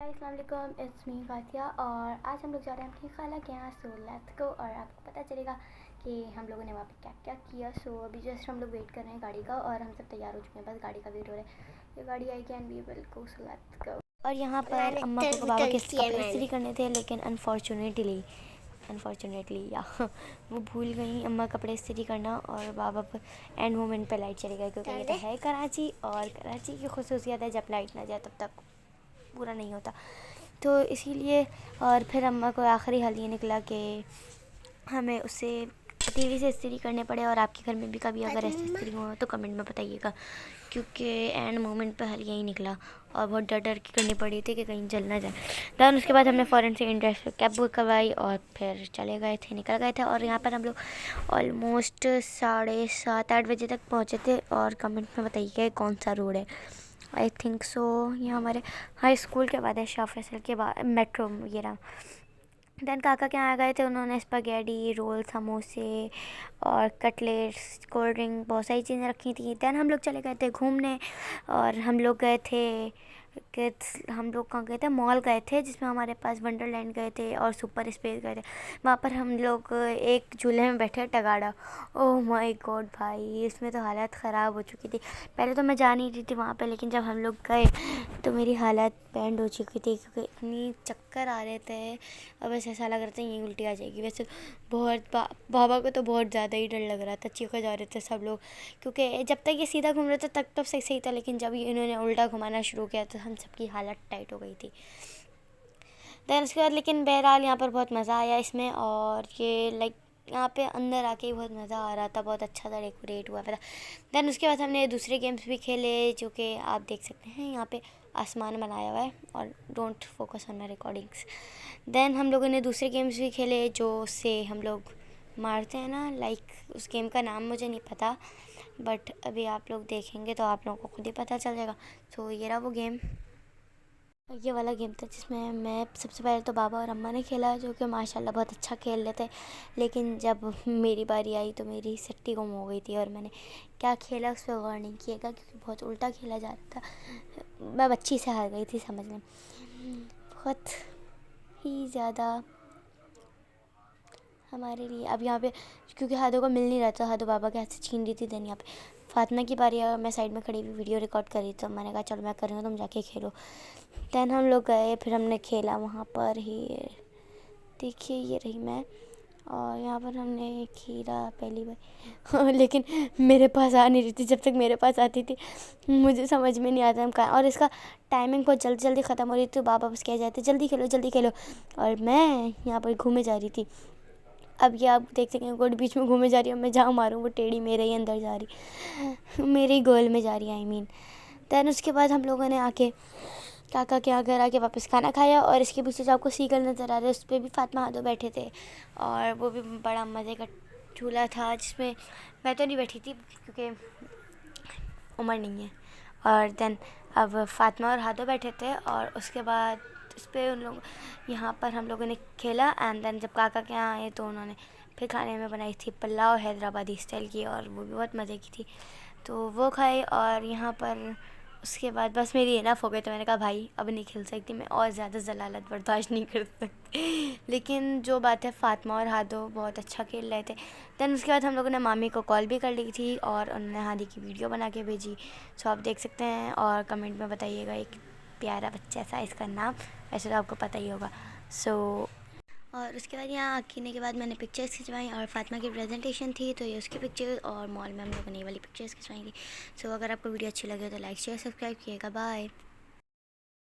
अस्सलाम वालेकुम, it's me फातिया और आज हम लोग जा रहे हैं अपनी खाला के यहाँ। सो लेट्स गो और आपको पता चलेगा कि हम लोगों ने वहाँ पे क्या क्या किया। सो अभी जस्ट हम लोग वेट कर रहे हैं गाड़ी का और हम सब तैयार हो चुके हैं, बस गाड़ी का वेट हो रहा है। ये गाड़ी आई can we will go, so let's go. और यहाँ पर अम्मा को बाबा के कपड़े इस्त्री करने थे, लेकिन अनफॉर्चुनेटली या वो भूल गई अम्मा कपड़े इस्त्री करना और बाबा पर एंड मोमेंट पे लाइट चली गई, क्योंकि ये तो है कराची और कराची की खुसूसियत है जब लाइट ना जाए तब तक पूरा नहीं होता, तो इसीलिए। और फिर अम्मा को आखिरी हाल ये निकला कि हमें उसे टीवी से इस्त्री करने पड़े। और आपके घर में भी कभी अगर ऐसी इस्त्री हो तो कमेंट में बताइएगा, क्योंकि एंड मोमेंट पे हाल यही निकला और बहुत डर डर के करनी पड़ी थी कि कहीं जल ना जाए। दैन उसके बाद हमने फ़ौरन से इंटरेस्ट कैब बुक करवाई और फिर निकल गए थे। और यहाँ पर हम लोग ऑलमोस्ट 7:30-8 बजे तक पहुँचे थे। और कमेंट में बताइएगा कौन सा रोड है। आई थिंक सो ये हमारे हाई स्कूल के बाद है, शाह फैसल के बाद मेट्रो वगैरह। दैन काका के यहाँ गए थे, उन्होंने स्पगेटी, रोल, समोसे और कटलेट्स, कोल्ड ड्रिंक, बहुत सारी चीज़ें रखी थी। दैन हम लोग चले गए थे घूमने और हम लोग गए थे हम लोग कहाँ गए थे, मॉल गए थे जिसमें हमारे पास वंडरलैंड गए थे और सुपर स्पेस गए थे। वहाँ पर हम लोग एक झूले में बैठे टगाड़ा। ओह माय गॉड भाई, इसमें तो हालत ख़राब हो चुकी थी। पहले तो मैं जा नहीं रही थी वहाँ पे, लेकिन जब हम लोग गए तो मेरी हालत बैंड हो चुकी थी, क्योंकि इतनी चक्कर आ रहे थे और बस ऐसा लग रहा था यहीं उल्टी आ जाएगी। वैसे बहुत बाबा को तो बहुत ज़्यादा ही डर लग रहा था, चीखे जा रहे थे सब लोग, क्योंकि जब तक ये सीधा घूम रहे थे तब तो सही सही था, लेकिन जब इन्होंने उल्टा घुमाना शुरू किया तो हम सबकी हालत टाइट हो गई थी। दैन उसके बाद लेकिन बहरहाल यहाँ पर बहुत मज़ा आया इसमें। और ये लाइक यहाँ पे अंदर आके ही बहुत मज़ा आ रहा था, बहुत अच्छा था, डेकोरेट हुआ था। दैन उसके बाद हमने दूसरे गेम्स भी खेले, जो कि आप देख सकते हैं यहाँ पे आसमान बनाया हुआ है। और don't focus on my recordings. Then हम लोगों ने दूसरे गेम्स भी खेले, जो से हम लोग मारते हैं ना, लाइक उस गेम का नाम मुझे नहीं पता, बट अभी आप लोग देखेंगे तो आप लोगों को खुद ही पता चल जाएगा। तो ये रहा वो गेम, ये वाला गेम था जिसमें मैं सबसे पहले तो बाबा और अम्मा ने खेला, जो कि माशाल्लाह बहुत अच्छा खेल रहे थे। लेकिन जब मेरी बारी आई तो मेरी सट्टी गुम हो गई थी और मैंने क्या खेला उस पर गौर नहीं किएगा, क्योंकि बहुत उल्टा खेला जा रहा था। मैं बच्ची से हार गई थी समझ में, बहुत ही ज़्यादा हमारे लिए। अब यहाँ पे क्योंकि हाथों को मिल नहीं रहा था, हाथों बाबा के हाथ से छीन रही थी। देन यहाँ पे फातिमा की बारी आई, मैं साइड में खड़ी हुई वीडियो रिकॉर्ड कर रही, तो मैंने कहा चलो मैं करूँगा, तुम जाके खेलो। दैन हम लोग गए, फिर हमने खेला वहाँ पर ही। देखिए ये रही मैं, और यहाँ पर हमने खेला पहली बार लेकिन मेरे पास आ नहीं रही थी। जब तक मेरे पास आती थी मुझे समझ में नहीं आता हम कहाँ, और इसका टाइमिंग बहुत जल्दी जल्दी ख़त्म हो रही थी। तो बाबा बस कह जाते जल्दी खेलो जल्दी खेलो, और मैं यहाँ पर घूमे जा रही थी। अब ये आप देख सकते हैं, गोल बीच में घूमे जा रही है, मैं जहाँ मारूँ वो टेढ़ी मेरे ही अंदर जा रही, मेरे ही गोल में जा रही है, आई मीन। दैन उसके बाद हम लोगों ने आके काका के यहाँ घर आके वापस खाना खाया। और इसके पीछे जो आपको सीगल नज़र आ रहा है उस पर भी फातिमा हादो बैठे थे, और वो भी बड़ा मज़े का झूला था, जिसमें मैं तो नहीं बैठी थी क्योंकि उम्र नहीं है। और देन अब फातिमा और हादो बैठे थे, और उसके बाद इस पर उन लोग यहाँ पर हम लोगों ने खेला। एंड देन जब काका के यहाँ आए तो उन्होंने फिर खाने में बनाई थी पुलाव हैदराबादी स्टाइल की, और वो भी बहुत मज़े की थी, तो वो खाए। और यहाँ पर उसके बाद बस मेरी इनफ हो गई, तो मैंने कहा भाई अब नहीं खेल सकती मैं, और ज़्यादा जलालत बर्दाश्त नहीं कर सकती लेकिन जो बात है, फातिमा और हादो बहुत अच्छा खेल रहे थे। दैन उसके बाद हम लोगों ने मामी को कॉल भी कर ली थी, और उन्होंने हादी की वीडियो बना के भेजी, सो आप देख सकते हैं। और कमेंट में बताइएगा एक प्यारा बच्चा सा, इसका नाम वैसे तो आपको पता ही होगा। सो और उसके बाद यहाँ आने के बाद मैंने पिक्चर्स खिंचवाई, और फातिमा की प्रेजेंटेशन थी तो ये उसकी पिक्चर्स, और मॉल में हम लोगों ने ये वाली पिक्चर्स खिंचवाई थी। सो अगर आपको वीडियो अच्छी लगे तो लाइक शेयर सब्सक्राइब किएगा। बाय।